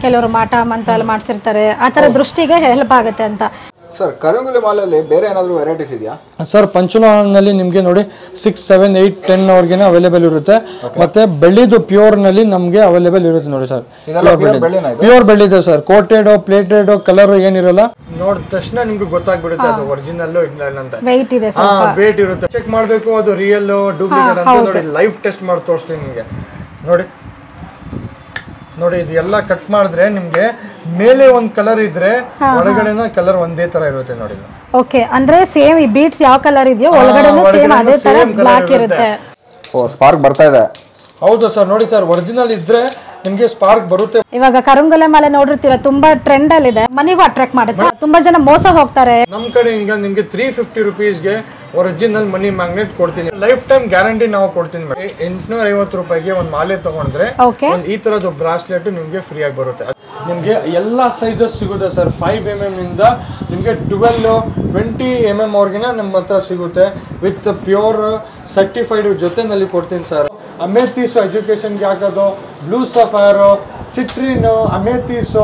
ಕೆಲವರು ಮಾಟ ಮಂತ್ರ ಎಲ್ಲ ಮಾಡಿಸಿರ್ತಾರೆ, ಆ ಥರ ದೃಷ್ಟಿಗೆ ಹೆಲ್ಪ್ ಆಗುತ್ತೆ ಅಂತ. ಸರ್ ಕರಂಗುಲಿ ಮಾಲಲ್ಲಿ ಬೇರೆ ಏನಾದರೂ ವೆರೈಟೀಸ್ ಇದೆಯಾ ಸರ್? ಪಂಚಲೋಹನಲ್ಲಿ ನಿಮಗೆ ನೋಡಿ 6, 7, 8, 10 ಅವ್ರಿಗೆ ಅವೈಲೇಬಲ್ ಇರುತ್ತೆ. ಮತ್ತೆ ಬೆಳ್ಳಿದು ಪ್ಯೂರ್ ನಲ್ಲಿ ನಮಗೆ ಅವೈಲೇಬಲ್ ಇರುತ್ತೆ ನೋಡಿ ಸರ್. ಪ್ಯೂರ್ ಬೆಳ್ಳಿ ಇದೆ ಸರ್. ಕೋಟೆಡ್ ಪ್ಲೇಟೆಡ್ ಕಲರ್ ಏನಿರಲ್ಲ, ನೋಡಿದ ತಕ್ಷಣ ನಿಮ್ಗೆ ಗೊತ್ತಾಗ್ಬಿಡುತ್ತೆ ಅದು ಒರಿಜಿನಲ್ ಇಲ್ಲ ಅಂತ. ವೆಯ್ಟ್ ಇದೆ, ವೇಟ್ ಇರುತ್ತೆ. ಚೆಕ್ ಮಾಡಬೇಕು ಅದು ರಿಯಲ್ ಡೂಪ್ಲಿಕೇಟ್ ಅಂತ ನೋಡಿ ಲೈವ್ ಟೆಸ್ಟ್ ಮಾಡಿ ತೋರಿಸ್ತೀನಿ ನಿಮಗೆ. ನೋಡಿ ಇದು ಎಲ್ಲ ಕಟ್ ಮಾಡಿದ್ರೆ ನಿಮ್ಗೆ ಮೇಲೆ ಒಂದು ಕಲರ್ ಇದ್ರೆ ಒಳಗಡೆನ ಕಲರ್ ಒಂದೇ ತರ ಇರುತ್ತೆ ನೋಡಿ. ಓಕೆ, ಅಂದ್ರೆ ಸೇಮ್ ಈ ಬೀಟ್ಸ್ ಯಾವ ಕಲರ್ ಇದೆಯೋ ಒಳಗಡೆನೂ ಸೇಮ್ ಅದೇ ತರ ಬ್ಲಾಕ್ ಇರುತ್ತೆ. ಓ, ಸ್ಪಾರ್ಕ್ ಬರ್ತಾ ಇದೆ. ಹೌದು ಸರ್, ನೋಡಿ ಸರ್, ಒರಿಜಿನಲ್ ಇದ್ರೆ ನಿಮ್ಗೆ ಸ್ಪಾರ್ಕ್ ಬರುತ್ತೆ. ಇವಾಗ ಕರಂಗುಲಿ ಮಾಲೆ ನೋಡಿರ್ತೀರಾ, ತುಂಬಾ ಟ್ರೆಂಡ್ ಅಲ್ಲಿ ಇದೆ, ಮನಿಗೂ ಅಟ್ರಾಕ್ಟ್ ಮಾಡುತ್ತೆ. ತುಂಬಾ ಜನ ಮೋಸ ಹೋಗ್ತಾರೆ. ನಮ್ ಕಡೆ ಹಿಂಗ ನಿಮ್ಗೆ 350 rupeesಗೆ ಒರಿಜಿನಲ್ ಮನಿ ಮ್ಯಾಗ್ನೆಟ್ ಕೊಡ್ತೀನಿ. ಲೈಫ್ ಟೈಮ್ ಗ್ಯಾರಂಟಿ ನಾವು ಕೊಡ್ತೀನಿ. 850 ರೂಪಾಯಿಗೆ ಒಂದು ಮಾಲೆ ತಗೊಂಡ್ರೆ ಈ ತರದ ಬ್ರಾಸ್ಲೆಟ್ ನಿಮ್ಗೆ ಫ್ರೀ ಆಗಿ ಬರುತ್ತೆ. ನಿಮ್ಗೆ ಎಲ್ಲಾ ಸೈಜಸ್ ಸಿಗುತ್ತೆ ಸರ್. 5mm ಇಂದ ನಿಮ್ಗೆ 12, 20mm ಅವ್ರಿಗಿನ ನಮ್ಮ ಹತ್ರ ಸಿಗುತ್ತೆ. ವಿತ್ ಪ್ಯೂರ್ ಸರ್ಟಿಫೈಡ್ ಜೊತೆನಲ್ಲಿ ಕೊಡ್ತೀನಿ ಸರ್. ಅಮೇಥೀಸ್ ಎಜುಕೇಶನ್ಗೆ ಹಾಕೋದು, ಬ್ಲೂ ಸಫೈರ್, ಸಿಟ್ರಿನ್, ಅಮೇಥೀಸ್,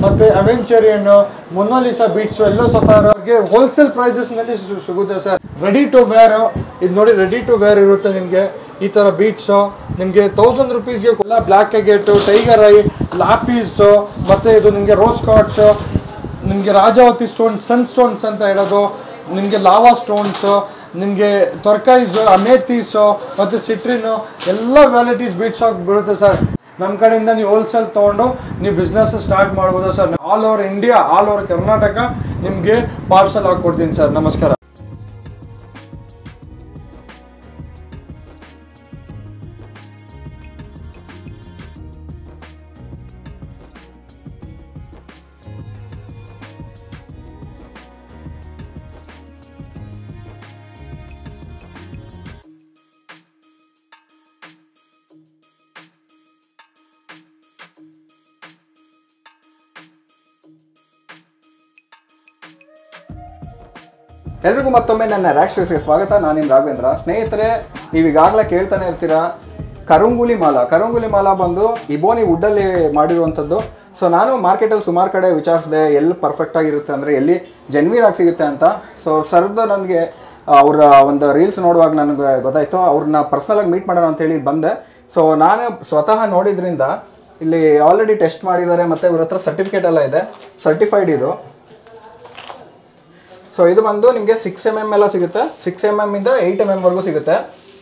ಮತ್ತೆ ಅವೆಂಚರಿಯನ್, ಮೊನಾಲಿಸಾ ಬೀಟ್ಸ್, ಎಲ್ಲೋ ಸಫೈರ್ ಅವ್ರಿಗೆ ಹೋಲ್ಸೇಲ್ ಪ್ರೈಸಸ್ ನಲ್ಲಿ ಸಿಗುತ್ತೆ ಸರ್. ರೆಡಿ ಟು ವೇರ್, ಇದು ನೋಡಿ ರೆಡಿ ಟು ವೇರ್ ಇರುತ್ತೆ ನಿಮ್ಗೆ. ಈ ತರ ಬೀಟ್ಸ್ ನಿಮ್ಗೆ 1000 rupeesಗೆ ಬ್ಲಾಕ್ ಅಗೇಟ್, ಟೈಗರ್ ಐ, ಲಾಪೀಸ್, ಮತ್ತೆ ಇದು ನಿಮ್ಗೆ ರೋಸ್ ಕಾರ್ಡ್ಸ್, ನಿಮ್ಗೆ ರಾಜಾವತಿ ಸ್ಟೋನ್ಸ್, ಸನ್ ಸ್ಟೋನ್ಸ್ ಅಂತ ಹೇಳೋದು, ನಿಮ್ಗೆ ಲಾವಾ ಸ್ಟೋನ್ಸ್, ನಿಮಗೆ ತೊರ್ಕೈಸ್, ಅಮೇಥೀಸ್, ಮತ್ತು ಸಿಟ್ರಿನ್ ಎಲ್ಲ ವ್ಯಾಲಿಟೀಸ್ ಬೀಟ್ಸ್ ಆಗಿ ಬೀಳುತ್ತೆ ಸರ್. ನಮ್ಮ ಕಡೆಯಿಂದ ನೀವು ಹೋಲ್ಸೇಲ್ ತೊಗೊಂಡು ನೀವು ಬಿಸ್ನೆಸ್ ಸ್ಟಾರ್ಟ್ ಮಾಡ್ಬೋದು sir. All over India, all over Karnataka ನಿಮಗೆ ಪಾರ್ಸಲ್ ಹಾಕ್ಕೊಡ್ತೀನಿ ಸರ್. ನಮಸ್ಕಾರ. ಎಲ್ರಿಗೂ ಮತ್ತೊಮ್ಮೆ ನನ್ನ ರಾಷ್ಟ್ರೀಯಕ್ಕೆ ಸ್ವಾಗತ. ನಾನು ನಿಮ್ಮ ರಾಘವೇಂದ್ರ. ಸ್ನೇಹಿತರೆ, ನೀವು ಈಗಾಗಲೇ ಕೇಳ್ತಾನೆ ಇರ್ತೀರಾ ಕರಂಗುಲಿ ಮಾಲ ಬಂದು ಇಬೋನಿ ವುಡ್ಡಲ್ಲಿ ಮಾಡಿರುವಂಥದ್ದು. ಸೊ ನಾನು ಮಾರ್ಕೆಟಲ್ಲಿ ಸುಮಾರು ಕಡೆ ವಿಚಾರಿಸಿದೆ ಎಲ್ಲಿ ಪರ್ಫೆಕ್ಟಾಗಿರುತ್ತೆ ಅಂದರೆ ಎಲ್ಲಿ ಜೆನ್ಯೂನ್ ಆಗಿ ಸಿಗುತ್ತೆ ಅಂತ. ಸೊ ಸರ್ದು ನನಗೆ ಅವರ ಒಂದು ರೀಲ್ಸ್ ನೋಡುವಾಗ ನನಗೆ ಗೊತ್ತಾಯಿತು. ಅವ್ರನ್ನ ಪರ್ಸ್ನಲಾಗಿ ಮೀಟ್ ಮಾಡೋಣ ಅಂತೇಳಿ ಬಂದೆ. ಸೊ ನಾನು ಸ್ವತಃ ನೋಡಿದ್ರಿಂದ ಇಲ್ಲಿ ಆಲ್ರೆಡಿ ಟೆಸ್ಟ್ ಮಾಡಿದ್ದಾರೆ ಮತ್ತು ಇವ್ರ ಹತ್ರ ಸರ್ಟಿಫಿಕೇಟ್ ಎಲ್ಲ ಇದೆ, ಸರ್ಟಿಫೈಡ್ ಇದು. ಸೊ ಇದು ಬಂದು ನಿಮಗೆ 6mm ಎಲ್ಲ ಸಿಗುತ್ತೆ. 6mm ಇಂದ 8mm ಸಿಗುತ್ತೆ.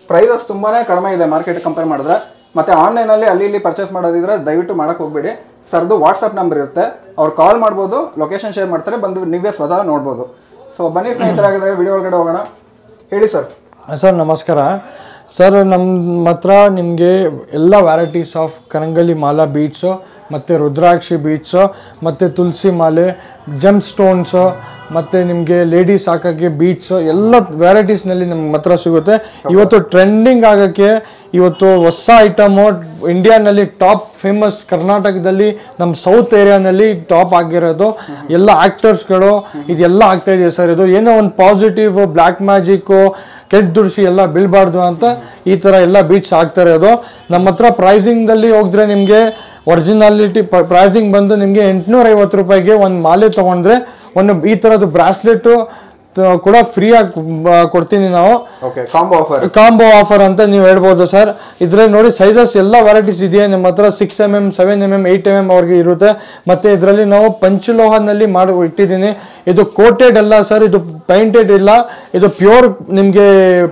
ಪ್ರೈಸಸ್ ತುಂಬಾ ಕಡಿಮೆ ಇದೆ ಮಾರ್ಕೆಟ್ ಕಂಪೇರ್ ಮಾಡಿದ್ರೆ. ಮತ್ತು ಆನ್ಲೈನಲ್ಲಿ ಅಲ್ಲಿ ಇಲ್ಲಿ ಪರ್ಚೇಸ್ ಮಾಡೋದಿದ್ರೆ ದಯವಿಟ್ಟು ಮಾಡೋಕ್ಕೆ ಹೋಗ್ಬೇಡಿ. ಸರ್ದು ವಾಟ್ಸಪ್ ನಂಬರ್ ಇರುತ್ತೆ, ಅವ್ರು ಕಾಲ್ ಮಾಡ್ಬೋದು, ಲೊಕೇಶನ್ ಶೇರ್ ಮಾಡ್ತಾರೆ, ಬಂದು ನೀವೇ ಸ್ವತಃ ನೋಡ್ಬೋದು. ಸೊ ಬನ್ನಿ ಸ್ನೇಹಿತರಾಗಿದ್ದರೆ ವಿಡಿಯೋ ಒಳಗಡೆ ಹೋಗೋಣ. ಹೇಳಿ ಸರ್. ಸರ್ ನಮಸ್ಕಾರ ಸರ್. ನಮ್ಮ ಹತ್ರ ನಿಮಗೆ ಎಲ್ಲ ವ್ಯಾರೈಟೀಸ್ ಆಫ್ ಕರಂಗಲಿ ಮಾಲಾ ಬೀಟ್ಸು, ಮತ್ತು ರುದ್ರಾಕ್ಷಿ ಬೀಟ್ಸು, ಮತ್ತು ತುಳಸಿ ಮಾಲೆ, ಜಮ್ ಸ್ಟೋನ್ಸು, ಮತ್ತು ನಿಮಗೆ ಲೇಡೀಸ್ ಹಾಕೋಕ್ಕೆ ಬೀಟ್ಸು ಎಲ್ಲ ವೆರೈಟೀಸ್ನಲ್ಲಿ ನಮ್ಮ ಹತ್ರ ಸಿಗುತ್ತೆ. ಇವತ್ತು ಟ್ರೆಂಡಿಂಗ್ ಆಗೋಕ್ಕೆ ಇವತ್ತು ಹೊಸ ಐಟಮು ಇಂಡಿಯಾನಲ್ಲಿ ಟಾಪ್ ಫೇಮಸ್, ಕರ್ನಾಟಕದಲ್ಲಿ ನಮ್ಮ ಸೌತ್ ಏರಿಯಾನಲ್ಲಿ ಟಾಪ್ ಆಗಿರೋದು ಎಲ್ಲ ಆ್ಯಕ್ಟರ್ಸ್ಗಳು ಇದೆಲ್ಲ ಆಗ್ತಾ ಇದೆ ಸರ್. ಇದು ಏನೋ ಒಂದು ಪಾಸಿಟಿವ್, ಬ್ಲ್ಯಾಕ್ ಮ್ಯಾಜಿಕ್ಕು, ಕೆಟ್ಟ ದುರ್ಸಿ ಎಲ್ಲ ಬೀಳಬಾರ್ದು ಅಂತ ಈ ಥರ ಎಲ್ಲ ಬೀಟ್ಸ್ ಆಗ್ತಾ ಇರೋದು. ನಮ್ಮ ಹತ್ರ ಪ್ರೈಸಿಂಗಲ್ಲಿ ಹೋಗಿದ್ರೆ ನಿಮಗೆ ಒರಿಜಿನಾಲಿಟಿ ಪ್ರೈಸಿಂಗ್ ಬಂದು ನಿಮಗೆ 850 ರೂಪಾಯಿಗೆ ಒಂದು ಮಾಲೆ ತೊಗೊಂಡ್ರೆ ಒಂದು ಈ ಥರದ್ದು ಬ್ರಾಸ್ಲೆಟು ಕೂಡ ಫ್ರೀಯಾಗಿ ಕೊಡ್ತೀನಿ ನಾವು. ಕಾಂಬೋ ಆಫರ್ ಅಂತ ನೀವು ಹೇಳ್ಬೋದು ಸರ್. ಇದರಲ್ಲಿ ನೋಡಿ ಸೈಜಸ್ ಎಲ್ಲ ವೆರೈಟೀಸ್ ಇದೆಯಾ ನಮ್ಮ ಹತ್ರ. 6mm, 7mm, 8mm ಅವ್ರಿಗೆ ಇರುತ್ತೆ. ಮತ್ತು ಇದರಲ್ಲಿ ನಾವು ಪಂಚಲೋಹನಲ್ಲಿ ಮಾಡಿ ಇಟ್ಟಿದ್ದೀನಿ. ಇದು ಕೋಟೆಡ್ ಅಲ್ಲ ಸರ್, ಇದು ಪೈಂಟೆಡ್ ಇಲ್ಲ, ಇದು ಪ್ಯೂರ್ ನಿಮಗೆ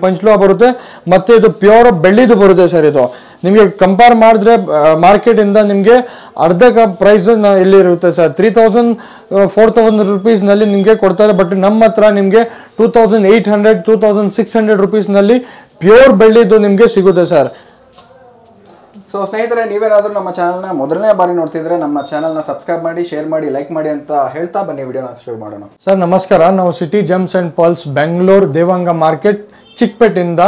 ಪಂಚಲೋಹ ಬರುತ್ತೆ. ಮತ್ತು ಇದು ಪ್ಯೂರ್ ಬೆಳ್ಳಿದು ಬರುತ್ತೆ ಸರ್. ಇದು ನಿಮಗೆ ಕಂಪೇರ್ ಮಾಡಿದ್ರೆ ಮಾರ್ಕೆಟಿಂದ ನಿಮಗೆ ಅರ್ಧ ಪ್ರೈಸ್ ಇಲ್ಲಿ ಇರುತ್ತೆ ಸರ್. 3000, 4000 ರೂಪೀಸ್ನಲ್ಲಿ ನಿಮಗೆ ಕೊಡ್ತಾರೆ. ಬಟ್ ನಮ್ಮ ಹತ್ರ ನಿಮಗೆ 2800, 2600 ರೂಪೀಸ್ನಲ್ಲಿ ಪ್ಯೂರ್ ಬೆಳ್ಳಿದು ನಿಮಗೆ ಸಿಗುತ್ತೆ ಸರ್. ಸೊ ಸ್ನೇಹಿತರೆ, ನೀವೇನಾದರೂ ನಮ್ಮ ಚಾನಲ್ನ ಮೊದಲನೇ ಬಾರಿ ನೋಡ್ತಿದ್ರೆ ನಮ್ಮ ಚಾನಲ್ನ ಸಬ್ಸ್ಕ್ರೈಬ್ ಮಾಡಿ, ಶೇರ್ ಮಾಡಿ, ಲೈಕ್ ಮಾಡಿ ಅಂತ ಹೇಳ್ತಾ ಬನ್ನಿ ವಿಡಿಯೋನ ಶುರು ಮಾಡೋಣ. ಸರ್ ನಮಸ್ಕಾರ. ನಾವು city gems and pearls, Bengaluru Devanga market, ಚಿಕ್ಕಪೇಟೆಯಿಂದ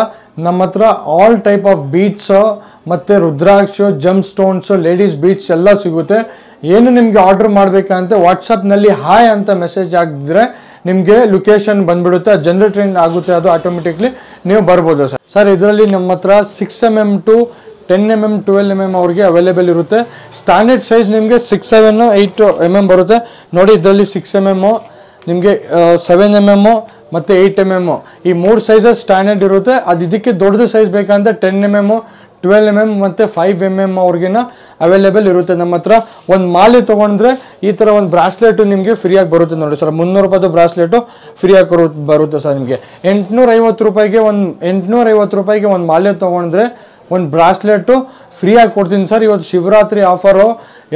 ನಮ್ಮ ಹತ್ರ ಆಲ್ ಟೈಪ್ ಆಫ್ ಬೀಟ್ಸ್ ಮತ್ತು rudraksha, gem stones, ladies beads ಎಲ್ಲ ಸಿಗುತ್ತೆ. ಏನು ನಿಮಗೆ ಆರ್ಡರ್ ಮಾಡಬೇಕಂತ ವಾಟ್ಸಪ್ನಲ್ಲಿ ಹಾಯ್ ಅಂತ ಮೆಸೇಜ್ ಹಾಕಿದ್ರೆ ನಿಮಗೆ ಲೊಕೇಶನ್ ಬಂದ್ಬಿಡುತ್ತೆ, ಜನರೇಟ್ ಆಗುತ್ತೆ, ಅದು ಆಟೋಮೆಟಿಕ್ಲಿ ನೀವು ಬರ್ಬೋದು ಸರ್. ಇದರಲ್ಲಿ ನಮ್ಮ ಹತ್ರ 6mm to 10mm 12mm ಅವ್ರಿಗೆ ಅವೈಲೇಬಲ್ ಇರುತ್ತೆ. ಸ್ಟ್ಯಾಂಡರ್ಡ್ ಸೈಜ್ ನಿಮಗೆ 6, 7, 8mm ಬರುತ್ತೆ ನೋಡಿ. ಇದರಲ್ಲಿ 6mm ನಿಮಗೆ 7mm ಮತ್ತು 8mm ಈ 3 ಸೈಜಸ್ ಸ್ಟ್ಯಾಂಡರ್ಡ್ ಇರುತ್ತೆ. ಅದು ಇದಕ್ಕೆ ದೊಡ್ಡದು ಸೈಜ್ ಬೇಕಂದ್ರೆ 10mm 12mm ಮತ್ತು 5mm ಅವ್ರಿಗಿನ ಅವೈಲೇಬಲ್ ಇರುತ್ತೆ ನಮ್ಮ ಹತ್ರ. ಒಂದು ಮಾಲೆ ತೊಗೊಂಡ್ರೆ ಈ ಥರ ಒಂದು ಬ್ರಾಸ್ಲೆಟು ನಿಮಗೆ ಫ್ರೀಯಾಗಿ ಬರುತ್ತೆ ನೋಡಿ ಸರ್. 300 ರೂಪಾಯಿದು ಬ್ರಾಸ್ಲೆಟು ಫ್ರೀಯಾಗಿ ಬರುತ್ತೆ ಸರ್. ನಿಮಗೆ 850 ರೂಪಾಯಿಗೆ ಒಂದು ಮಾಲೆ ತೊಗೊಂಡ್ರೆ ಒಂದು ಬ್ರಾಸ್ಲೆಟು ಫ್ರೀಯಾಗಿ ಕೊಡ್ತೀನಿ ಸರ್. ಇವತ್ತು ಶಿವರಾತ್ರಿ ಆಫರು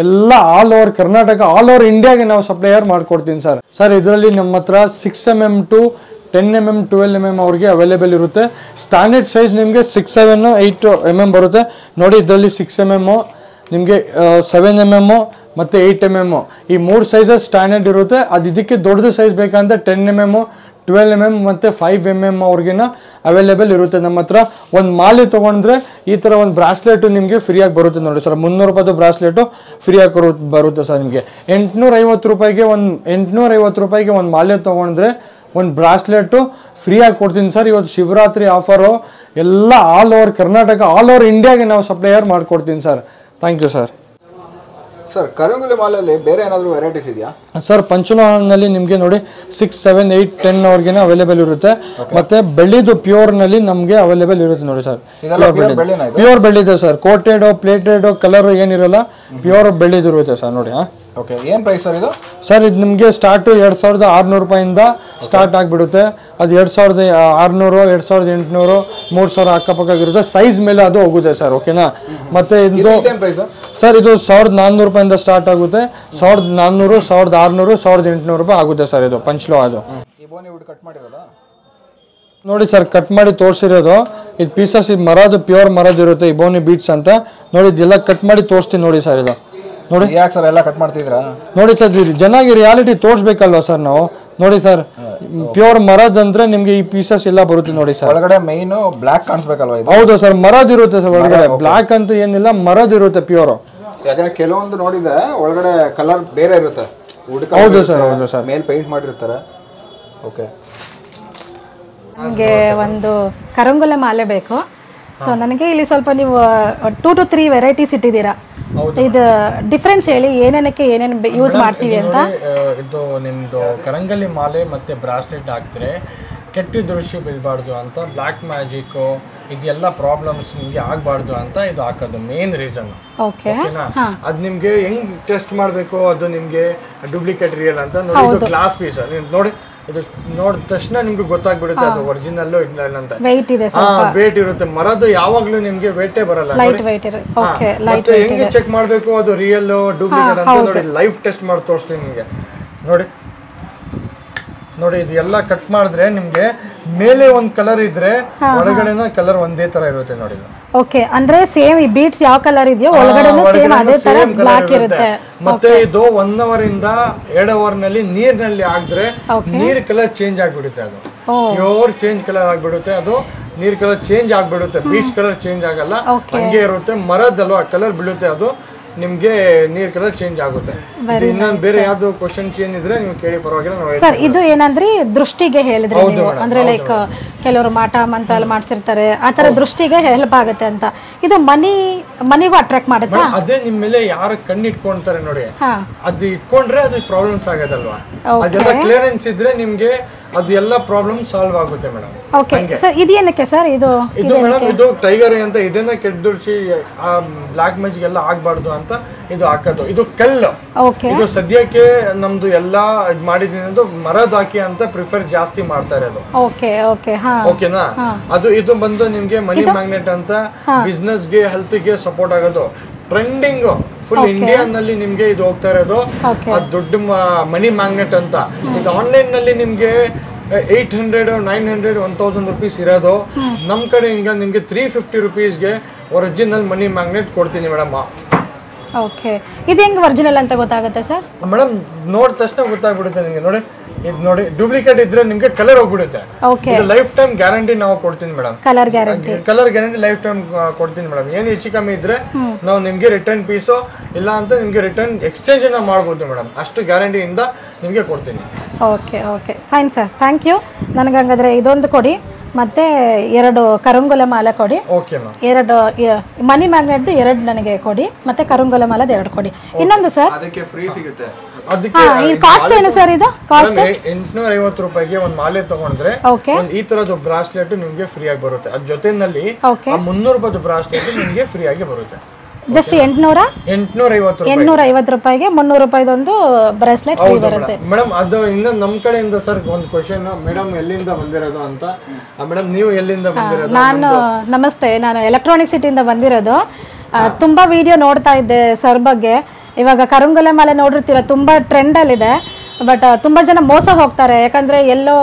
ಎಲ್ಲ all over Karnataka, all over ಇಂಡಿಯಾಗೆ ನಾವು ಸಪ್ಲೈಯರ್ ಮಾಡಿಕೊಡ್ತೀನಿ ಸರ್. ಇದರಲ್ಲಿ ನಮ್ಮ ಹತ್ರ 6mm to 10mm 12mm ಅವ್ರಿಗೆ ಅವೈಲೇಬಲ್ ಇರುತ್ತೆ. ಸ್ಟ್ಯಾಂಡರ್ಡ್ ಸೈಜ್ ನಿಮಗೆ 6, 7, 8mm ಬರುತ್ತೆ ನೋಡಿ. ಇದರಲ್ಲಿ 6mm ನಿಮಗೆ 7mm ಮತ್ತು 8mm ಈ 3 ಸೈಜಸ್ ಸ್ಟ್ಯಾಂಡರ್ಡ್ ಇರುತ್ತೆ. ಅದು ಇದಕ್ಕೆ ದೊಡ್ಡದು ಸೈಜ್ ಬೇಕಂದ್ರೆ 10mm 12mm ಮತ್ತು 5mm ಅವ್ರಿಗಿನ ಅವೈಲೇಬಲ್ ಇರುತ್ತೆ ನಮ್ಮ ಹತ್ರ. ಒಂದು ಮಾಲೆ ತೊಗೊಂಡ್ರೆ ಈ ಥರ ಒಂದು ಬ್ರಾಸ್ಲೆಟು ನಿಮಗೆ ಫ್ರೀಯಾಗಿ ಬರುತ್ತೆ ನೋಡಿ ಸರ್. 300 ರೂಪಾಯಿದು ಬ್ರಾಸ್ಲೆಟು ಫ್ರೀಯಾಗಿ ಬರುತ್ತೆ ಸರ್. ನಿಮಗೆ 850 ರೂಪಾಯಿಗೆ ಒಂದು ಮಾಲೆ ತೊಗೊಂಡ್ರೆ ಒಂದು ಬ್ರಾಸ್ಲೆಟು ಫ್ರೀಯಾಗಿ ಕೊಡ್ತೀನಿ ಸರ್. ಇವತ್ತು ಶಿವರಾತ್ರಿ ಆಫರು ಎಲ್ಲ all over Karnataka, all over ಇಂಡಿಯಾಗೆ ನಾವು ಸಪ್ಲೈಯರ್ ಮಾಡಿಕೊಡ್ತೀನಿ sir. Thank you sir. Sir ಕರಂಗುಲಿ ಮಾಲಲ್ಲಿ ಬೇರೆ ಏನಾದರೂ ವೆರೈಟೀಸ್ ಇದೆಯಾ ಸರ್? ಪಂಚಲೋಹನಲ್ಲಿ ನಿಮಗೆ ನೋಡಿ 6, 7, 8, 10 ಅವ್ರಿಗೆ ಅವೈಲೇಬಲ್ ಇರುತ್ತೆ. ಮತ್ತೆ ಬೆಳ್ಳಿದು ಪ್ಯೂರ್ನಲ್ಲಿ ನಮಗೆ ಅವೈಲೇಬಲ್ ಇರುತ್ತೆ ನೋಡಿ ಸರ್. ಪ್ಯೂರ್ ಬೆಳ್ಳಿದೆ ಸರ್. ಕೋಟೆಡ್ ಪ್ಲೇಟೆಡ್ ಕಲರ್ ಏನಿರಲ್ಲ, ಪ್ಯೂರ್ ಬೆಳ್ಳಿದು ಇರುತ್ತೆ ಸರ್ ನೋಡಿ. ಓಕೆ, ಏನು ಪ್ರೈಸ್ ಸರ್ ಇದು? ಸರ್ ಇದು ನಿಮಗೆ ಸ್ಟಾರ್ಟು 2600 ರೂಪಾಯಿಂದ ಸ್ಟಾರ್ಟ್ ಆಗಿಬಿಡುತ್ತೆ. ಅದು 2600, 2800, 3000 ಅಕ್ಕಪಕ್ಕಾಗಿರುತ್ತೆ. ಸೈಜ್ ಮೇಲೆ ಅದು ಹೋಗುತ್ತೆ ಸರ್. ಓಕೆನಾ? ಮತ್ತೆ ಇದು ಸರ್ ಇದು 1400 ರೂಪಾಯಿಂದ ಸ್ಟಾರ್ಟ್ ಆಗುತ್ತೆ. 1400, 1600, 1800 ರೂಪಾಯಿ ಆಗುತ್ತೆ ಸರ್. ಇದು ಪಂಚ್ಲೋ ಅದು ನೋಡಿ ಸರ್. ಕಟ್ ಮಾಡಿ ತೋರಿಸಿರೋದು ಇದು ಪೀಸಸ್. ಇದು ಮರದು ಪ್ಯೂರ್ ಮರದು ಇರುತ್ತೆ, ಇಬೋನಿ ಬೀಟ್ಸ್ ಅಂತ ನೋಡಿ. ಇದೆಲ್ಲ ಕಟ್ ಮಾಡಿ ತೋರಿಸ್ತೀನಿ ನೋಡಿ ಸರ್. ಇದು ನೋಡಿ. ಯಾಕೆ ಸರ್ ಎಲ್ಲ ಕಟ್ ಮಾಡ್ತಿದ್ರಾ? ನೋಡಿ ಸರ್, ಚೆನ್ನಾಗಿ ರಿಯಾಲಿಟಿ ತೋರಿಸ್ಬೇಕಲ್ವಾ ಸರ್ ನಾವು. ನೋಡಿ ಸರ್, ಪ್ಯೂರ್ ಮರದಂದ್ರೆ ನಿಮ್ಗೆ ಈ ಪೀಸಸ್ ಎಲ್ಲ ಬರುತ್ತೆ ನೋಡಿ ಸರ್. ಒಳಗಡೆ ಮೈನ್ ಬ್ಲಾಕ್ ಕಾಣಿಸ್ಬೇಕಲ್ವಾ ಇದು? ಹೌದು ಸರ್, ಮರದ್ ಇರುತ್ತೆ ಸರ್ ಒಳಗಡೆ. ಬ್ಲಾಕ್ ಅಂತ ಏನಿಲ್ಲ, ಮರದ್ ಇರುತ್ತೆ ಪ್ಯೂರ್. ಯಾಕಂದ್ರೆ ಕೆಲವೊಂದು ನೋಡಿದೆ ಒಳಗಡೆ ಕಲರ್ ಬೇರೆ ಇರುತ್ತೆ. ಹೌದು ಸರ್, ಹೌದು ಸರ್. ಮೇಲ್ ಪೇಂಟ್ ಮಾಡಿರ್ತಾರೆ. ಓಕೆ, ನನಗೆ ಒಂದು ಕರಂಗುಲಿ ಮಾಲೆ ಬೇಕು. ಸೊ ನನಗೆ ಇಲ್ಲಿ ಸ್ವಲ್ಪ ನೀವು 2 to 3 ವೆರೈಟೀಸ್ ಇಟ್ಟಿದ್ದೀರಾ. ಇದು ಡಿಫ್ರೆನ್ಸ್ ಹೇಳಿ, ಏನೇನಕ್ಕೆ ಏನೇನು ಯೂಸ್ ಮಾಡ್ತೀವಿ ಅಂತ. ಇದು ನಿಮ್ದು ಕರಂಗಲಿ ಮಾಲೆ ಮತ್ತೆ ಬ್ರಾಸ್ಲೆಟ್ ಹಾಕಿದ್ರೆ ಕೆಟ್ಟ ದೃಶ್ಯ ಬೀಳಬಾರ್ದು ಅಂತ, ಬ್ಲ್ಯಾಕ್ ಮ್ಯಾಜಿಕ್ ಇದೆಲ್ಲ ಪ್ರಾಬ್ಲಮ್ಸ್ ನಿಮ್ಗೆ ಆಗಬಾರ್ದು ಅಂತ ಇದು ಹಾಕೋದು ಮೇನ್ ರೀಸನ್. ಓಕೆನಾ? ಅದು ನಿಮ್ಗೆ ಹೆಂಗ್ ಟೆಸ್ಟ್ ಮಾಡಬೇಕು, ಅದು ನಿಮ್ಗೆ ಡೂಪ್ಲಿಕೇಟ್ ರಿಯಲ್ ಅಂತ ನೋಡಿ. ಇದು ಗ್ಲಾಸ್ ಪೀಸ್ ನೋಡಿ. ಇದು ನೋಡಿದ ತಕ್ಷಣ ನಿಮ್ಗೆ ಗೊತ್ತಾಗ್ಬಿಡುತ್ತೆ ಅದು ಒರಿಜಿನಲ್ ಇಲ್ಲ ಅಂತ. ವೇಟ್ ಇರುತ್ತೆ. ಮರದ್ದು ಯಾವಾಗ್ಲೂ ನಿಮ್ಗೆ ವೇಟೇ ಬರಲ್ಲ. ಮತ್ತೆ ಹೆಂಗೆ ಚೆಕ್ ಮಾಡ್ಬೇಕು ಅದು ರಿಯಲ್ ಡೂಪ್ಲಿಕೇಟ್ ಅಂತ ನೋಡಿ. ಲೈವ್ ಟೆಸ್ಟ್ ಮಾಡಿ ತೋರಿಸ್ತೀನಿ ನಿಮ್ಗೆ ನೋಡಿ. ನೋಡಿ, ಇದು ಎಲ್ಲ ಕಟ್ ಮಾಡಿದ್ರೆ ನಿಮ್ಗೆ ಮೇಲೆ ಒಂದ್ ಕಲರ್ ಇದ್ರೆ ಒಳಗಡೆನ ಕಲರ್ ಒಂದೇ ತರ ಇರುತ್ತೆ ನೋಡಿ. ಓಕೆ, ಅಂದ್ರೆ ಸೇಮ್ ಈ ಬೀಟ್ಸ್ ಯಾವ ಕಲರ್ ಇದೆಯೋ ಒಳಗಡೆನೂ ಸೇಮ್ ಅದೇ ತರ ಬ್ಲಾಕ್ ಇರುತ್ತೆ. ಮತ್ತೆ ಇದು 1 hour ಇಂದ 2 hour ನಲ್ಲಿ ನೀರಿನಲ್ಲಿ ಹಾಕಿದ್ರೆ ನೀರ್ ಕಲರ್ ಚೇಂಜ್ ಆಗ್ಬಿಡುತ್ತೆ. ಅದು ಪ್ಯೂರ್ ಚೇಂಜ್ ಕಲರ್ ಆಗ್ಬಿಡುತ್ತೆ. ಅದು ನೀರ್ ಕಲರ್ ಚೇಂಜ್ ಆಗ್ಬಿಡುತ್ತೆ. ಬೀಚ್ ಕಲರ್ ಚೇಂಜ್ ಆಗಲ್ಲ, ಹಂಗೆ ಇರುತ್ತೆ. ಮರದಲ್ವಾ ಕಲರ್ ಬೀಳುತ್ತೆ, ಅದು ನಿಮ್ಗೆ ನೀರ್ ಕಲರ್ ಚೇಂಜ್ ಆಗುತ್ತೆ. ಇನ್ನೊಂದು ಬೇರೆ ಯಾವ್ದು ಕ್ವಶನ್ಸ್ ಏನಿದ್ರೆ ನೀವು ಕೇಳಿ, ಪರವಾಗಿಲ್ಲ. ಸರ್ ಇದು ಏನಂದ್ರೆ ದೃಷ್ಟಿಗೆ ಹೇಳಿದ್ರೆ ನೀವು, ಅಂದ್ರೆ ಲೈಕ್ ಕೆಲವರು ಮಾಟ ಮಂತ್ರ ಎಲ್ಲ ಮಾಡ್ಸಿರ್ತಾರೆ, ಆತರ ದೃಷ್ಟಿಗೆ ಹೆಲ್ಪ್ ಆಗುತ್ತೆ ಅಂತ. ಇದು ಮನಿಗೂ ಅಟ್ರಾಕ್ಟ್ ಮಾಡುತ್ತಾ? ಅದೇ ನಿಮ್ ಮೇಲೆ ಯಾರು ಕಣ್ಣು ಇಟ್ಕೊಂತಾರೆ ನೋಡಿ, ಅದು ಇಟ್ಕೊಂಡ್ರೆ ಅದು ಪ್ರಾಬ್ಲಮ್ಸ್ ಆಗೋದಲ್ವಾ. ಅದೆಲ್ಲ ಕ್ಲಿಯರೆನ್ಸ್ ಇದ್ರೆ ನಿಮ್ಗೆ ಅದು ಎಲ್ಲ ಪ್ರಾಬ್ಲಮ್ ಸಾಲ್ವ್ ಆಗುತ್ತೆ ಮೇಡಮ್. ಓಕೆ ಸರ್, ಇದೇನಕ್ಕೆ ಸರ್ ಇದು? ಮೇಡಮ್ ಇದು ಟೈಗರ್ ಅಂತ ಇದನ್ನ ಕೆಟ್ಟದುರ್ಸಿ ಬ್ಲಾಕ್ ಮ್ಯಾಜಿಕ್ ಎಲ್ಲ ಆಗ್ಬಾರ್ದು ಅಂತ ಇದು ಹಾಕೋದು. ಇದು ಕಲ್ಲು. ಇದು ಸದ್ಯಕ್ಕೆ ನಮ್ದು ಎಲ್ಲ ಮಾಡಿದೀನಿ ಮರದ ಹಾಕಿ ಅಂತ ಪ್ರಿಫರ್ ಜಾಸ್ತಿ ಮಾಡ್ತಾ ಇರೋದು. ಓಕೆನಾ? ಅದು ಇದು ಬಂದು ನಿಮ್ಗೆ ಮನಿ ಮ್ಯಾಗ್ನೆಟ್ ಅಂತ, ಬಿಸ್ನೆಸ್ ಗೆ ಹೆಲ್ತ್ ಗೆ ಸಪೋರ್ಟ್ ಆಗೋದು. ಟ್ರೆಂಡಿಂಗ್ ಫುಲ್ ಇಂಡಿಯಾ ನಲ್ಲಿ ನಿಮ್ಗೆ ಇದು ಹೋಗ್ತಾ ಇರೋದು. ದೊಡ್ಡ ಮನಿ ಮ್ಯಾಗ್ನೆಟ್ ಅಂತ. ಇದು ಆನ್ಲೈನ್ ನಲ್ಲಿ ನಿಮ್ಗೆ 800, 900, 1000 rupees ಇರೋದು. ನಮ್ ಕಡೆ ಹಿಂಗ ನಿಮ್ಗೆ 350 rupeesಗೆ ಒರಿಜಿನಲ್ ಮನಿ ಮ್ಯಾಗ್ನೆಟ್ ಕೊಡ್ತೀನಿ ಮೇಡಮ್. ಓಕೆ, ಇದು ಹೆಂಗ್ ಒರಿಜಿನಲ್ ಅಂತ ಗೊತ್ತಾಗುತ್ತೆ ಸರ್? ಮೇಡಮ್ ನೋಡಿದ ತಕ್ಷಣ ಗೊತ್ತಾಗ್ಬಿಡುತ್ತೆ ನಿಮ್ಗೆ. ನೋಡಿ, ಇದು ನೋಡಿ, ಡೂಪ್ಲಿಕೇಟ್ ಇದ್ರೆ ನಿಮ್ಗೆ ಕಲರ್ ಹೋಗ್ಬಿಡುತ್ತೆ. ಲೈಫ್ ಟೈಮ್ ಗ್ಯಾರಂಟಿ ನಾವು ಕೊಡ್ತೀನಿ madam. Colour guarantee life time ಕೊಡ್ತೀನಿ ಮೇಡಮ್. ಏನು ಹೆಚ್ಚು ಕಮ್ಮಿ ಇದ್ರೆ ನಾವು ನಿಮ್ಗೆ ರಿಟರ್ನ್ ಪೀಸು ಇಲ್ಲ ಅಂತ ನಿಮಗೆ ರಿಟರ್ನ್ ಎಕ್ಸ್ಚೇಂಜ್ ಮಾಡ್ಬೋದು ಮೇಡಮ್. ಅಷ್ಟು ಗ್ಯಾರಂಟಿಯಿಂದ ನಿಮಗೆ ಕೊಡ್ತೀನಿ. Okay okay fine sir, thank you. ನನಗೆ ಹಂಗಾದ್ರೆ ಇದೊಂದು ಕೊಡಿ, ಮತ್ತೆ 2 ಕರಂಗುಲ ಮಾಲೆ ಕೊಡಿ. Okay ma'am. 2 ಮನಿ ಮ್ಯಾಗ್ನೆಟ್ದು 2 ನನಗೆ ಕೊಡಿ, ಮತ್ತೆ ಕರಂಗುಲ ಮಾಲದ 2 ಕೊಡಿ. ಇನ್ನೊಂದು ಸರ್, ಅದಕ್ಕೆ ಫ್ರೀ ಸಿಗುತ್ತೆ. ಅದಕ್ಕೆ ಈ ಕಾಸ್ಟ್ ಏನು ಸರ್? ಇದು ಕಾಸ್ಟ್ 850 ರೂಪಾಯಿಗೆ ಒಂದು ಮಾಲೆ ತಗೊಂಡ್ರೆ ಓಕೆ ಈ ತರದ್ದು ಬ್ರಾಸ್ಲೆಟ್ ನಿಮಗೆ ಫ್ರೀ ಆಗಿ ಬರುತ್ತೆ. ಅದ್ರ ಜೊತೆನಲ್ಲಿ ಓಕೆ 300 ರೂಪಾಯಿ ಬ್ರಾಸ್ಲೆಟ್ ನಿಮಗೆ ಫ್ರೀ ಆಗಿ ಬರುತ್ತೆ. ಜಸ್ಟ್ 850 ರೂಪಾಯಿಗೆ 300 ರೂಪಾಯಿದೊಂದು ಬ್ರೇಸ್ಲೆಟ್ ಫ್ರೀ ಬರುತ್ತೆ ಮೇಡಮ್. ಅದು ಇನ್ನು ನಮ್ಮ ಕಡೆಯಿಂದ ಸರ್ ಒಂದು ಕ್ವಶನ್, ಮೇಡಮ್ ಎಲ್ಲಿಂದ ಬಂದಿರೋದು ಅಂತ. ಮೇಡಮ್ ನೀವು ಎಲ್ಲಿಂದ ಬಂದಿರೋದು? ನಾನು ನಮಸ್ತೆ, ನಾನು ಎಲೆಕ್ಟ್ರಾನಿಕ್ ಸಿಟಿಯಿಂದ ಬಂದಿರೋದು. ತುಂಬಾ ವಿಡಿಯೋ ನೋಡ್ತಾ ಇದ್ದೆ ಸರ್ ಬಗ್ಗೆ. ಇವಾಗ ಕರಂಗುಲ ಮಾಲೆ ನೋಡಿರ್ತೀರ, ತುಂಬಾ ಟ್ರೆಂಡಲ್ಲಿದೆ. ಬಟ್ ತುಂಬ ಜನ ಮೋಸ ಹೋಗ್ತಾರೆ, ಯಾಕಂದರೆ ಎಲ್ಲೋ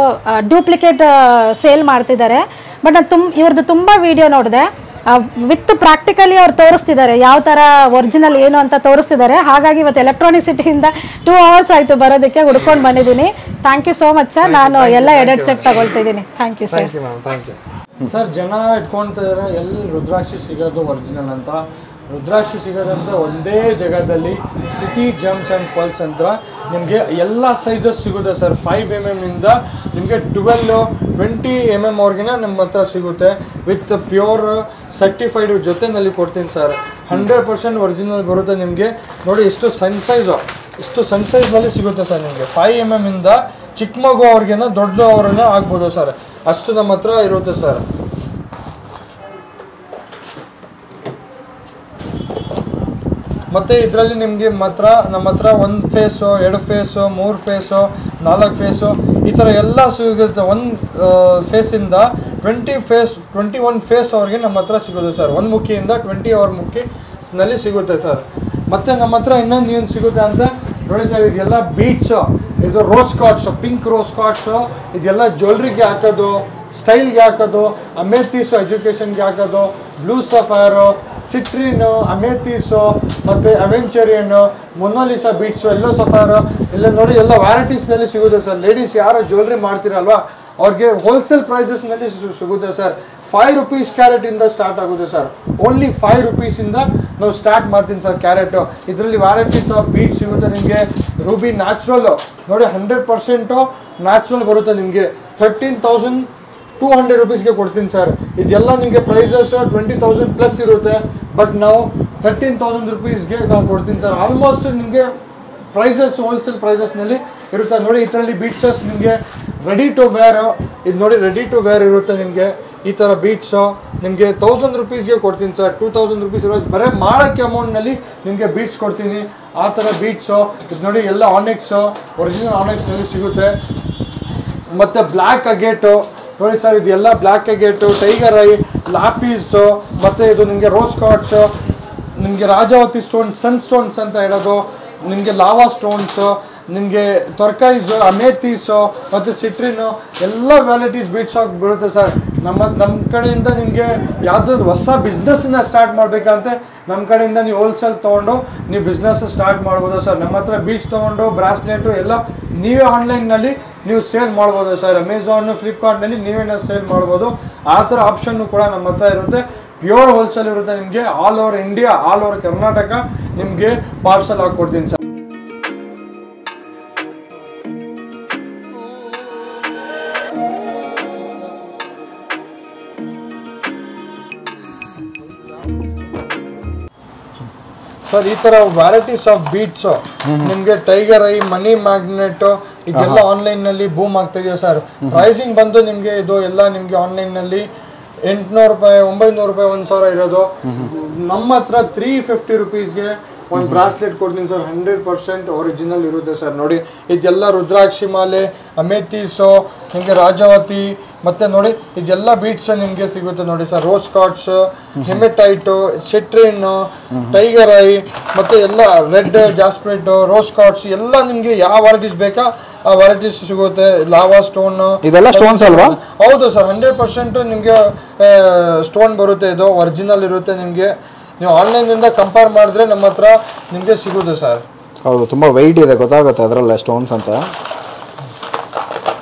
ಡೂಪ್ಲಿಕೇಟ್ ಸೇಲ್ ಮಾಡ್ತಿದ್ದಾರೆ. ಬಟ್ ನಾನು ಇವ್ರದ್ದು ತುಂಬ ವಿಡಿಯೋ ನೋಡಿದೆ, ವಿತ್ ಪ್ರಾಕ್ಟಿಕಲಿ ಅವ್ರು ತೋರಿಸ್ತಿದ್ದಾರೆ ಯಾವ ಥರ ಒರಿಜಿನಲ್ ಏನು ಅಂತ ತೋರಿಸ್ತಿದ್ದಾರೆ. ಹಾಗಾಗಿ ಇವತ್ತು ಎಲೆಕ್ಟ್ರಾನಿಕ್ ಸಿಟಿಯಿಂದ 2 ಅವರ್ಸ್ ಆಯಿತು ಬರೋದಕ್ಕೆ, ಹುಡ್ಕೊಂಡು ಬಂದಿದ್ದೀನಿ. Thank you so much sir. ನಾನು ಎಲ್ಲ ಎಡೆಡ್ ಸೆಟ್ ತಗೊಳ್ತಿದ್ದೀನಿ. Thank you sir. Thank you sir. ಜನ ಇಟ್ಕೊಳ್ತಿದ್ದಾರೆ ಎಲ್ಲಿ ರುದ್ರಾಕ್ಷಿ ಸಿಗೋದು ಒರಿಜಿನಲ್ ಅಂತ. ರುದ್ರಾಕ್ಷಿ ಸಿಗೋದಂತ ಒಂದೇ ಜಾಗದಲ್ಲಿ ಸಿಟಿ ಜಮ್ಸ್ ಆ್ಯಂಡ್ ಪಲ್ಸ್ ಅಂತ ನಿಮಗೆ ಎಲ್ಲ ಸೈಜಸ್ ಸಿಗುತ್ತೆ ಸರ್. 5 mm ಇಂದ ನಿಮಗೆ 12-20 mm ಅವ್ರಿಗಿನ ನಮ್ಮ ಹತ್ರ ಸಿಗುತ್ತೆ. ವಿತ್ ಪ್ಯೂರ್ ಸರ್ಟಿಫೈಡ್ ಜೊತೆನಲ್ಲಿ ಕೊಡ್ತೀನಿ ಸರ್. 100% ಒರಿಜಿನಲ್ ಬರುತ್ತೆ ನಿಮಗೆ. ನೋಡಿ ಇಷ್ಟು ಸಣ್ಣ ಸೈಜ್ನಲ್ಲಿ ಸಿಗುತ್ತೆ ಸರ್ ನಿಮಗೆ. 5 mm ಇಂದ ಚಿಕ್ಕ ಮಗು ಅವ್ರಿಗೇನೋ ದೊಡ್ಡ ಅವ್ರನ್ನ ಆಗ್ಬೋದು ಸರ್, ಅಷ್ಟು ನಮ್ಮ ಹತ್ರ ಇರುತ್ತೆ ಸರ್. ಮತ್ತು ಇದರಲ್ಲಿ ನಿಮಗೆ ನಮ್ಮ ಹತ್ರ 1 ಫೇಸು, 2 ಫೇಸು, 3 ಫೇಸು, 4 ಫೇಸು ಈ ಥರ ಎಲ್ಲ ಸಿಗುತ್ತೆ. 1 ಫೇಸಿಂದ 21 ಫೇಸ್ ಅವ್ರಿಗೆ ನಮ್ಮ ಹತ್ರ ಸಿಗುತ್ತೆ ಸರ್. 1 ಮುಖಿಯಿಂದ 20 ಅವ್ರ ಮುಖಿನಲ್ಲಿ ಸಿಗುತ್ತೆ ಸರ್. ಮತ್ತು ನಮ್ಮ ಹತ್ರ ಇನ್ನೊಂದು ಏನು ಸಿಗುತ್ತೆ ಅಂತ ನೋಡಿ ಸರ್, ಇದೆಲ್ಲ ಬೀಟ್ಸು, ಇದು rose cards, pink rose cards, ಇದೆಲ್ಲ ಜ್ಯುವೆಲ್ರಿಗೆ ಹಾಕೋದು, ಸ್ಟೈಲ್ಗೆ ಹಾಕೋದು, ಅಮೇಥೀಸು ಎಜುಕೇಷನ್ಗೆ ಹಾಕೋದು, ಬ್ಲೂ ಸಫೈರು, ಸಿಟ್ರಿನು, ಅಮೇಥೀಸು, ಮತ್ತು ಅವೆಂಚರಿಯನ್ನು, ಮೊನಾಲಿಸಾ ಬೀಟ್ಸು, ಎಲ್ಲೋ ಸಫೈರು ಎಲ್ಲ ನೋಡಿ ಎಲ್ಲ ವ್ಯಾರೈಟೀಸ್ನಲ್ಲಿ ಸಿಗುತ್ತೆ ಸರ್. ಲೇಡೀಸ್ ಯಾರು ಜ್ಯುವೆಲ್ರಿ ಮಾಡ್ತೀರಲ್ವ ಅವ್ರಿಗೆ ಹೋಲ್ಸೇಲ್ ಪ್ರೈಸಸ್ನಲ್ಲಿ ಸಿಗುತ್ತೆ ಸರ್. 5 rupees ಕ್ಯಾರೆಟಿಂದ ಸ್ಟಾರ್ಟ್ ಆಗುತ್ತೆ ಸರ್. ಓನ್ಲಿ 5 rupeesಯಿಂದ ನಾವು ಸ್ಟಾರ್ಟ್ ಮಾಡ್ತೀನಿ ಸರ್ ಕ್ಯಾರೆಟು. ಇದರಲ್ಲಿ ವ್ಯಾರೈಟೀಸ್ ಆಫ್ ಬೀಟ್ಸ್ ಸಿಗುತ್ತೆ ನಿಮಗೆ. ರೂಬಿ ನ್ಯಾಚುರಲ್ಲು ನೋಡಿ 100% ನ್ಯಾಚುರಲ್ ಬರುತ್ತೆ ನಿಮಗೆ. 13,200 ರೂಪೀಸ್ಗೆ ಕೊಡ್ತೀನಿ ಸರ್. ಇದೆಲ್ಲ ನಿಮಗೆ ಪ್ರೈಸಸ್ 20,000 ಪ್ಲಸ್ ಇರುತ್ತೆ. ಬಟ್ ನಾವು 13,000 ರೂಪೀಸ್ಗೆ ನಾವು ಕೊಡ್ತೀನಿ ಸರ್. ಆಲ್ಮೋಸ್ಟ್ ನಿಮಗೆ ಪ್ರೈಸಸ್ ಹೋಲ್ಸೇಲ್ ಪ್ರೈಸಸ್ನಲ್ಲಿ ಇರುತ್ತೆ ನೋಡಿ. ಇದರಲ್ಲಿ ಬೀಟ್ಸಸ್ ನಿಮಗೆ ರೆಡಿ ಟು ವೇರು, ಇದು ನೋಡಿ ರೆಡಿ ಟು ವೇರ್ ಇರುತ್ತೆ ನಿಮಗೆ. ಈ ಥರ ಬೀಟ್ಸು ನಿಮಗೆ 1,000 ರೂಪೀಸ್ಗೆ ಕೊಡ್ತೀನಿ ಸರ್. 2,000 ರೂಪೀಸ್ ಇರೋದು ಬರೀ ಮಾಡೋಕ್ಕೆ ಅಮೌಂಟ್ನಲ್ಲಿ ನಿಮಗೆ ಬೀಟ್ಸ್ ಕೊಡ್ತೀನಿ. ಆ ಥರ ಬೀಟ್ಸು ಇದು ನೋಡಿ ಎಲ್ಲ ಆನೆಕ್ಸು, ಒರಿಜಿನಲ್ ಆನೆಕ್ಸ್ನಲ್ಲಿ ಸಿಗುತ್ತೆ. ಮತ್ತು ಬ್ಲ್ಯಾಕ್ ಅಗೇಟು ನೋಡಿ ಸರ್, ಇದೆಲ್ಲ ಬ್ಲ್ಯಾಕ್ ಅಗೇಟು, ಟೈಗರ್ ಐ, ಲಾಪೀಸು, ಮತ್ತು ಇದು ನಿಮಗೆ ರೋಸ್ ಕಾರ್ಡ್ಸು, ನಿಮಗೆ ರಾಜಾವತಿ ಸ್ಟೋನ್ಸ್, ಸನ್ ಸ್ಟೋನ್ಸ್ ಅಂತ ಹೇಳೋದು, ನಿಮಗೆ ಲಾವಾ ಸ್ಟೋನ್ಸು, ನಿಮಗೆ ತೊರ್ಕೈಸು, ಅಮೇಥೀಸು ಮತ್ತು ಸಿಟ್ರಿನು ಎಲ್ಲ ವ್ಯಾರೈಟೀಸ್ ಬೀಟ್ಸ್ ಆಗಿ ಬರುತ್ತೆ ಸರ್. ನಮ್ಮ ಕಡೆಯಿಂದ ನಿಮಗೆ ಯಾವುದಾದ್ರು ಹೊಸ ಬಿಸ್ನೆಸ್ನ ಸ್ಟಾರ್ಟ್ ಮಾಡಬೇಕಂತೆ ನಮ್ಮ ಕಡೆಯಿಂದ ನೀವು ಹೋಲ್ಸೇಲ್ ತೊಗೊಂಡು ನೀವು ಬಿಸ್ನೆಸ್ ಸ್ಟಾರ್ಟ್ ಮಾಡ್ಬೋದು ಸರ್. ನಮ್ಮ ಹತ್ರ ಬೀಟ್ಸ್ ತೊಗೊಂಡು ಬ್ರಾಸ್ಲೆಟು ಎಲ್ಲ ನೀವೇ ಆನ್ಲೈನ್ನಲ್ಲಿ ನೀವು ಸೇಲ್ ಮಾಡ್ಬೋದು ಸರ್. ಅಮೆಝಾನು, ಫ್ಲಿಪ್ಕಾರ್ಟ್ನಲ್ಲಿ ನೀವೇನ ಸೇಲ್ ಮಾಡ್ಬೋದು. ಆ ಥರ ಆಪ್ಷನ್ನು ಕೂಡ ನಮ್ಮ ಹತ್ರ ಇರುತ್ತೆ. ಪ್ಯೂರ್ ಹೋಲ್ಸೇಲ್ ಇರುತ್ತೆ ನಿಮಗೆ. All over India, all over Karnataka ನಿಮಗೆ ಪಾರ್ಸಲ್ ಹಾಕ್ಕೊಡ್ತೀನಿ ಸರ್. ಸರ್ ಈ ಥರ ವ್ಯಾರೈಟೀಸ್ ಆಫ್ ಬೀಟ್ಸು ನಿಮಗೆ ಟೈಗರ್ ಐ, ಮನಿ ಮ್ಯಾಗ್ನೆಟು ಇದೆಲ್ಲ ಆನ್ಲೈನ್ನಲ್ಲಿ ಬೂಮ್ ಆಗ್ತಿದೆ ಸರ್. ಪ್ರೈಸಿಂಗ್ ಬಂದು ನಿಮಗೆ ಇದು ಎಲ್ಲ ನಿಮಗೆ ಆನ್ಲೈನ್ನಲ್ಲಿ 800 ರೂಪಾಯಿ, 900 ರೂಪಾಯಿ, 1,000 ಇರೋದು. ನಮ್ಮ ಹತ್ರ 350 ರೂಪೀಸ್ಗೆ ಒಂದು ಬ್ರಾಸ್ಲೆಟ್ ಕೊಡ್ತೀನಿ ಸರ್. 100% ಒರಿಜಿನಲ್ ಇರುತ್ತೆ ಸರ್. ನೋಡಿ ಇದೆಲ್ಲ ರುದ್ರಾಕ್ಷಿ ಮಾಲೆ, ಅಮೇಥೀಸು, ನಿಮಗೆ ರಾಜಾವತಿ, ಮತ್ತು ನೋಡಿ ಇದೆಲ್ಲ ಬೀಟ್ಸ್ ನಿಮಗೆ ಸಿಗುತ್ತೆ ನೋಡಿ sir. Rose quartz, hematite, citrine, tiger eye, ಮತ್ತು ಎಲ್ಲ ರೆಡ್ ಜಾಸ್ಪ್ರೇಟು, ರೋಸ್ ಕಾರ್ಡ್ಸ್ ಎಲ್ಲ ನಿಮಗೆ ಯಾವ ವೆರೈಟೀಸ್ ಬೇಕಾ ಆ ವೆರೈಟೀಸ್ ಸಿಗುತ್ತೆ. ಲಾವಾ ಸ್ಟೋನು ಇದೆಲ್ಲ ಸ್ಟೋನ್ಸ್ ಅಲ್ವಾ? ಹೌದು ಸರ್, 100% ನಿಮಗೆ ಸ್ಟೋನ್ ಬರುತ್ತೆ. ಇದು ಒರಿಜಿನಲ್ ಇರುತ್ತೆ ನಿಮಗೆ. ನೀವು ಆನ್ಲೈನಿಂದ ಕಂಪೇರ್ ಮಾಡಿದ್ರೆ ನಮ್ಮ ಹತ್ರ ನಿಮಗೆ ಸಿಗುತ್ತೆ ಸರ್. ಹೌದು, ತುಂಬ ವೆಯ್ಟ್ ಇದೆ, ಗೊತ್ತಾಗುತ್ತೆ ಅದರಲ್ಲ ಸ್ಟೋನ್ಸ್ ಅಂತ.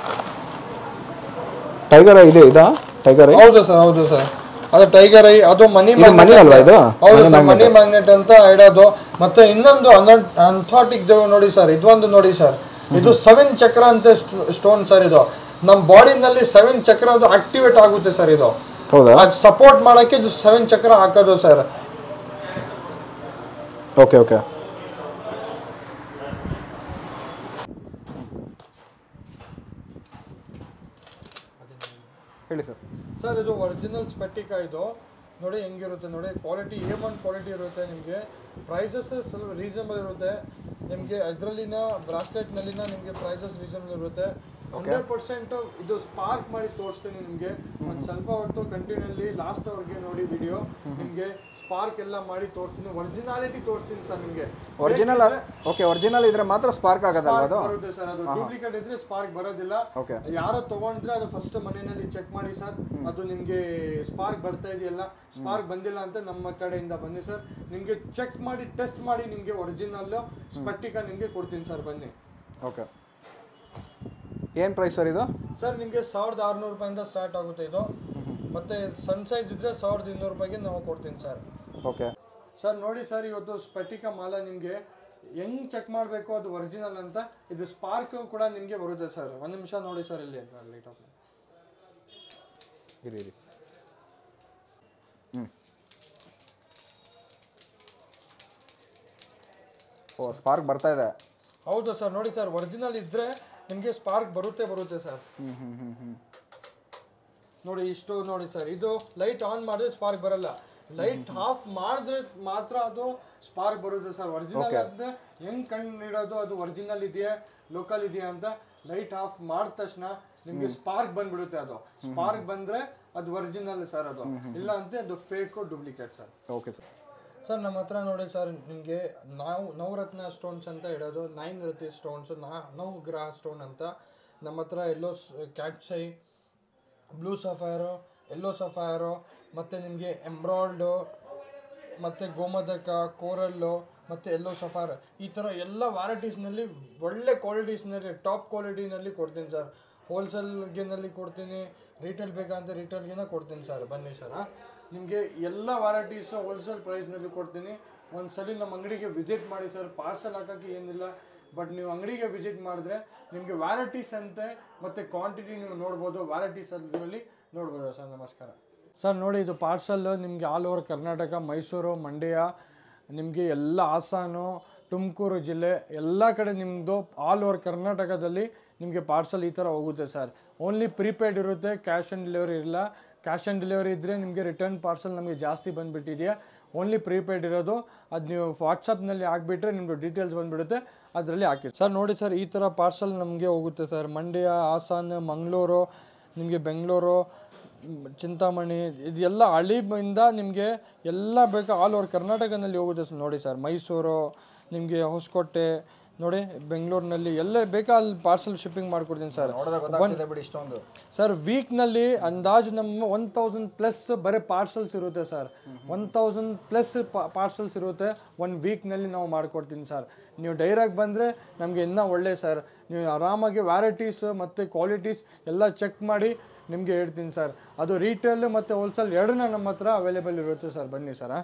ಟೈಗರ್ ಐ ಇದೆ, ಇದಾ ಟೈಗರ್ ಐ? ಹೌದು ಸರ್, ಹೌದು ಸರ್, ಅದು ಟೈಗರ್ ಐ. ಅದು ಮನಿ ಅಲ್ವಾ ಇದು? ಹೌದು ಸರ್, ಮನಿ ಮ್ಯಾಗ್ನೆಟ್ ಅಂತ ಇಡೋದು. ಮತ್ತೆ ಇನ್ನೊಂದು ಅಂಥಾಟಿಕ್ ನೋಡಿ ಸರ್, ಇದೊಂದು ನೋಡಿ ಸರ್, ಇದು 7 ಚಕ್ರ ಅಂತ ಸ್ಟೋನ್ ಸರ್. ಇದು ನಮ್ಮ ಬಾಡಿನಲ್ಲಿ 7 ಚಕ್ರ ಅದು ಆಕ್ಟಿವೇಟ್ ಆಗುತ್ತೆ ಸರ್. ಇದು ಹೌದಾ? ಅದು ಸಪೋರ್ಟ್ ಮಾಡೋಕ್ಕೆ ಇದು 7 ಚಕ್ರ ಹಾಕೋದು ಸರ್. Okay okay. ಹೇಳಿ ಸರ್. ಸರ್ ಇದು ಒರಿಜಿನಲ್ ಸ್ಪೆಟಿಕ. ಇದು ನೋಡಿ ಹೆಂಗಿರುತ್ತೆ ನೋಡಿ, ಕ್ವಾಲಿಟಿ A1 ಕ್ವಾಲಿಟಿ ಇರುತ್ತೆ. ನಿಮಗೆ ಪ್ರೈಸಸ್ ಸ್ವಲ್ಪ ರೀಸನಬಲ್ ಇರುತ್ತೆ. ನಿಮಗೆ ಅದರಲ್ಲಿನ ಬ್ರಾಸ್ಲೆಟ್ನಲ್ಲಿನ ನಿಮಗೆ ಪ್ರೈಸಸ್ ರೀಸನಬಲ್ ಇರುತ್ತೆ. 100% ಇದು ಸ್ಪಾರ್ಕ್ ಮಾಡಿ ತೋರಿಸ್ತೀನಿ ನಿಮಗೆ. ಒಂದು ಸ್ವಲ್ಪ ಹೊತ್ತು ಕಂಟಿನ್ಯೂಲಿ ಲಾಸ್ಟ್ ಅವ್ರಿಗೆ ನೋಡಿ ವಿಡಿಯೋ, ನಿಮಗೆ ಸ್ಪಾರ್ಕ್ ಎಲ್ಲ ಮಾಡಿ ತೋರಿಸ್ತೀನಿ, ಒರಿಜಿನಾಲಿಟಿ ತೋರಿಸ್ತೀನಿ ಸರ್ ನಿಮಗೆ. ಒರಿಜಿನಲ್ ಓಕೆ, ಒರಿಜಿನಲ್ ಇದ್ರೆ ಮಾತ್ರ ಸ್ಪಾರ್ಕ್ ಆಗೋದಲ್ಲ ಅದು? ಬರುತ್ತೆ ಸರ್. ಅದು ಡೂಪ್ಲಿಕೇಟ್ ಇದ್ರೆ ಸ್ಪಾರ್ಕ್ ಬರೋದಿಲ್ಲ. ಯಾರೋ ತಗೊಂಡ್ರೆ ಅದು ಫಸ್ಟ್ ಮನೆಯಲ್ಲಿ ಚೆಕ್ ಮಾಡಿ ಸರ್, ಅದು ನಿಮಗೆ ಸ್ಪಾರ್ಕ್ ಬರ್ತಾ ಇದೆಯಲ್ಲ, ಸ್ಪಾರ್ಕ್ ಬಂದಿಲ್ಲ ಅಂತ ನಮ್ಮ ಕಡೆಯಿಂದ ಬನ್ನಿ ಸರ್, ನಿಮಗೆ ಚೆಕ್ ಮಾಡಿ ಟೆಸ್ಟ್ ಮಾಡಿ ನಿಮಗೆ ಒರಿಜಿನಲ್ ಸ್ಪಟಿಕ ನಿಮಗೆ ಕೊಡ್ತೀನಿ ಸರ್. ಬನ್ನಿ. ಓಕೆ. ಏನು ಪ್ರೈಸ್ ಸರ್ ಇದು? ಸರ್ ನಿಮಗೆ 1600 ರೂಪಾಯಿಂದ ಸ್ಟಾರ್ಟ್ ಆಗುತ್ತೆ ಇದು. ಮತ್ತೆ ಸಣ್ಣ ಸೈಜ್ ಇದ್ರೆ 1200 ರೂಪಾಯಿಗೆ ನಾವು ಕೊಡ್ತೀನಿ ಸರ್. ಓಕೆ ಸರ್ ನೋಡಿ ಸರ್, ಇವತ್ತು ಸ್ಪಟಿಕ ಮಾಲ ನಿಮಗೆ ಹೆಂಗ್ ಚೆಕ್ ಮಾಡಬೇಕು ಅದು ಒರಿಜಿನಲ್ ಅಂತ. ಇದು ಸ್ಪಾರ್ಕ್ ಕೂಡ ನಿಮಗೆ ಬರುತ್ತೆ ಸರ್. ಒಂದು ನಿಮಿಷ ನೋಡಿ ಸರ್, ಇಲ್ಲಿ ಲೈಟ್ ಆಫ್ ಇರಿ. ಓ, ಸ್ಪಾರ್ಕ್ ಬರ್ತಾ ಇದೆ. ಹೌದು ಸರ್. ನೋಡಿ ಸರ್, ಒರಿಜಿನಲ್ ಇದ್ರೆ ನಿಮಗೆ ಸ್ಪಾರ್ಕ್ ಬರುತ್ತೆ ಸರ್. ನೋಡಿ ಇಷ್ಟು ನೋಡಿ ಸರ್, ಇದು ಲೈಟ್ ಆನ್ ಮಾಡಿದ್ರೆ ಸ್ಪಾರ್ಕ್ ಬರಲ್ಲ, ಲೈಟ್ ಆಫ್ ಮಾಡಿದ್ರೆ ಮಾತ್ರ ಅದು ಸ್ಪಾರ್ಕ್ ಬರುತ್ತೆ ಸರ್. ಒರಿಜಿನಲ್ ಅಂದ್ರೆ ಹೆಂಗ್ ಕಣ್ಣು ಇಡೋದು ಅದು ಒರಿಜಿನಲ್ ಇದೆಯಾ ಲೋಕಲ್ ಇದೆಯಾ ಅಂತ ಲೈಟ್ ಆಫ್ ಮಾಡಿದ ತಕ್ಷಣ ನಿಮಗೆ ಸ್ಪಾರ್ಕ್ ಬಂದ್ಬಿಡುತ್ತೆ. ಅದು ಸ್ಪಾರ್ಕ್ ಬಂದ್ರೆ ಅದು ಒರಿಜಿನಲ್ ಸರ್, ಅದು ಇಲ್ಲ ಅಂತ ಅದು fake duplicate sir. Okay sir. Sir ನಮ್ಮ ಹತ್ರ ನೋಡಿ ಸರ್, ನಿಮಗೆ ನವರತ್ನ ಸ್ಟೋನ್ಸ್ ಅಂತ ಇಡೋದು, 9 ರತಿ ಸ್ಟೋನ್ಸು, ನವಗ್ರಹ ಸ್ಟೋನ್ ಅಂತ ನಮ್ಮ ಹತ್ರ. ಎಲ್ಲೋ ಕ್ಯಾಟ್ಸೈ, ಬ್ಲೂ ಸಫೈರು, ಎಲ್ಲೋ ಸಫೈರು, ಮತ್ತು ನಿಮಗೆ ಎಂಬ್ರಾಯ್ಡು, ಮತ್ತು ಗೋಮದಕ, ಕೋರಲ್ಲು, ಮತ್ತು ಎಲ್ಲೋ ಸಫೈರ್, ಈ ಥರ ಎಲ್ಲ ವ್ಯಾರೈಟೀಸ್ನಲ್ಲಿ ಒಳ್ಳೆ ಕ್ವಾಲಿಟೀಸ್ನಲ್ಲಿ ಟಾಪ್ ಕ್ವಾಲಿಟಿನಲ್ಲಿ ಕೊಡ್ತೀನಿ ಸರ್. ಹೋಲ್ಸೇಲ್ಗೆನಲ್ಲಿ ಕೊಡ್ತೀನಿ, ರಿಟೇಲ್ ಬೇಕಂತ ರಿಟೇಲ್ಗೆನ ಕೊಡ್ತೀನಿ ಸರ್. ಬನ್ನಿ ಸರ್, ನಿಮಗೆ ಎಲ್ಲ ವ್ಯಾರೈಟೀಸು ಹೋಲ್ಸೇಲ್ ಪ್ರೈಸ್ನಲ್ಲಿ ಕೊಡ್ತೀನಿ. ಒಂದು ಸಲ ನಮ್ಮ ಅಂಗಡಿಗೆ ವಿಸಿಟ್ ಮಾಡಿ ಸರ್. ಪಾರ್ಸಲ್ ಹಾಕೋಕ್ಕೆ ಏನಿಲ್ಲ, ಬಟ್ ನೀವು ಅಂಗಡಿಗೆ ವಿಸಿಟ್ ಮಾಡಿದ್ರೆ ನಿಮಗೆ ವ್ಯಾರೈಟೀಸ್ ಅಂತೆ ಮತ್ತು ಕ್ವಾಂಟಿಟಿ ನೀವು ನೋಡ್ಬೋದು, ವ್ಯಾರೈಟೀಸ್ ಅದರಲ್ಲಿ ನೋಡ್ಬೋದು ಸರ್. ನಮಸ್ಕಾರ ಸರ್. ನೋಡಿ ಇದು ಪಾರ್ಸಲ್ಲು ನಿಮಗೆ ಆಲ್ ಓವರ್ ಕರ್ನಾಟಕ, ಮೈಸೂರು, ಮಂಡ್ಯ, ನಿಮಗೆ ಎಲ್ಲ ಹಾಸನು, ತುಮಕೂರು ಜಿಲ್ಲೆ ಎಲ್ಲ ಕಡೆ ನಿಮ್ಮದು ಆಲ್ ಓವರ್ ಕರ್ನಾಟಕದಲ್ಲಿ ನಿಮಗೆ ಪಾರ್ಸಲ್ ಈ ಥರ ಹೋಗುತ್ತೆ ಸರ್. ಓನ್ಲಿ ಪ್ರೀಪೇಯ್ಡ್ ಇರುತ್ತೆ, ಕ್ಯಾಶ್ ಆನ್ ಡೆಲಿವರಿ ಇರಲ್ಲ. ಕ್ಯಾಶ್ ಆನ್ ಡೆಲಿವರಿ ಇದ್ದರೆ ನಿಮಗೆ ರಿಟರ್ನ್ ಪಾರ್ಸಲ್ ನಮಗೆ ಜಾಸ್ತಿ ಬಂದುಬಿಟ್ಟಿದೆಯಾ. ಓನ್ಲಿ ಪ್ರೀಪೇಯ್ಡ್ ಇರೋದು, ಅದು ನೀವು ವಾಟ್ಸಪ್ನಲ್ಲಿ ಹಾಕ್ಬಿಟ್ರೆ ನಿಮ್ಮದು ಡೀಟೇಲ್ಸ್ ಬಂದುಬಿಡುತ್ತೆ, ಅದರಲ್ಲಿ ಹಾಕಿ ಸರ್. ನೋಡಿ ಸರ್, ಈ ಥರ ಪಾರ್ಸಲ್ ನಮಗೆ ಹೋಗುತ್ತೆ ಸರ್. ಮಂಡ್ಯ, ಹಾಸನ, ಮಂಗಳೂರು, ನಿಮಗೆ ಬೆಂಗಳೂರು, ಚಿಂತಾಮಣಿ, ಇದೆಲ್ಲ ಹಳ್ಳಿಯಿಂದ ನಿಮಗೆ ಎಲ್ಲ ಬೇಕಾ ಆಲ್ ಓವರ್ ಕರ್ನಾಟಕದಲ್ಲಿ ಹೋಗುತ್ತೆ ಸರ್. ನೋಡಿ ಸರ್, ಮೈಸೂರು, ನಿಮಗೆ ಹೊಸಕೋಟೆ, ನೋಡಿ ಬೆಂಗಳೂರಿನಲ್ಲಿ ಎಲ್ಲ ಬೇಕಾ ಅಲ್ಲಿ ಪಾರ್ಸಲ್ ಶಿಪ್ಪಿಂಗ್ ಮಾಡ್ಕೊಡ್ತೀನಿ ಸರ್. ಸರ್ ವೀಕ್ನಲ್ಲಿ ಅಂದಾಜು ನಮ್ಮ 1000+ ಬರೀ ಪಾರ್ಸಲ್ಸ್ ಇರುತ್ತೆ ಸರ್. 1000+ ಪಾರ್ಸಲ್ಸ್ ಇರುತ್ತೆ ಒಂದು ವೀಕ್ನಲ್ಲಿ ನಾವು ಮಾಡಿಕೊಡ್ತೀನಿ ಸರ್. ನೀವು ಡೈರೆಕ್ಟ್ ಬಂದರೆ ನಮಗೆ ಇನ್ನೂ ಒಳ್ಳೆ ಸರ್. ನೀವು ಆರಾಮಾಗಿ ವ್ಯಾರೈಟೀಸ್ ಮತ್ತು ಕ್ವಾಲಿಟೀಸ್ ಎಲ್ಲ ಚೆಕ್ ಮಾಡಿ ನಿಮಗೆ ಹೇಳ್ತೀನಿ ಸರ್. ಅದು ರೀಟೇಲ್ ಮತ್ತು ಹೋಲ್ಸೇಲ್ ಎರಡನ್ನ ನಮ್ಮ ಹತ್ರ ಅವೈಲೇಬಲ್ ಇರುತ್ತೆ ಸರ್. ಬನ್ನಿ ಸರ್.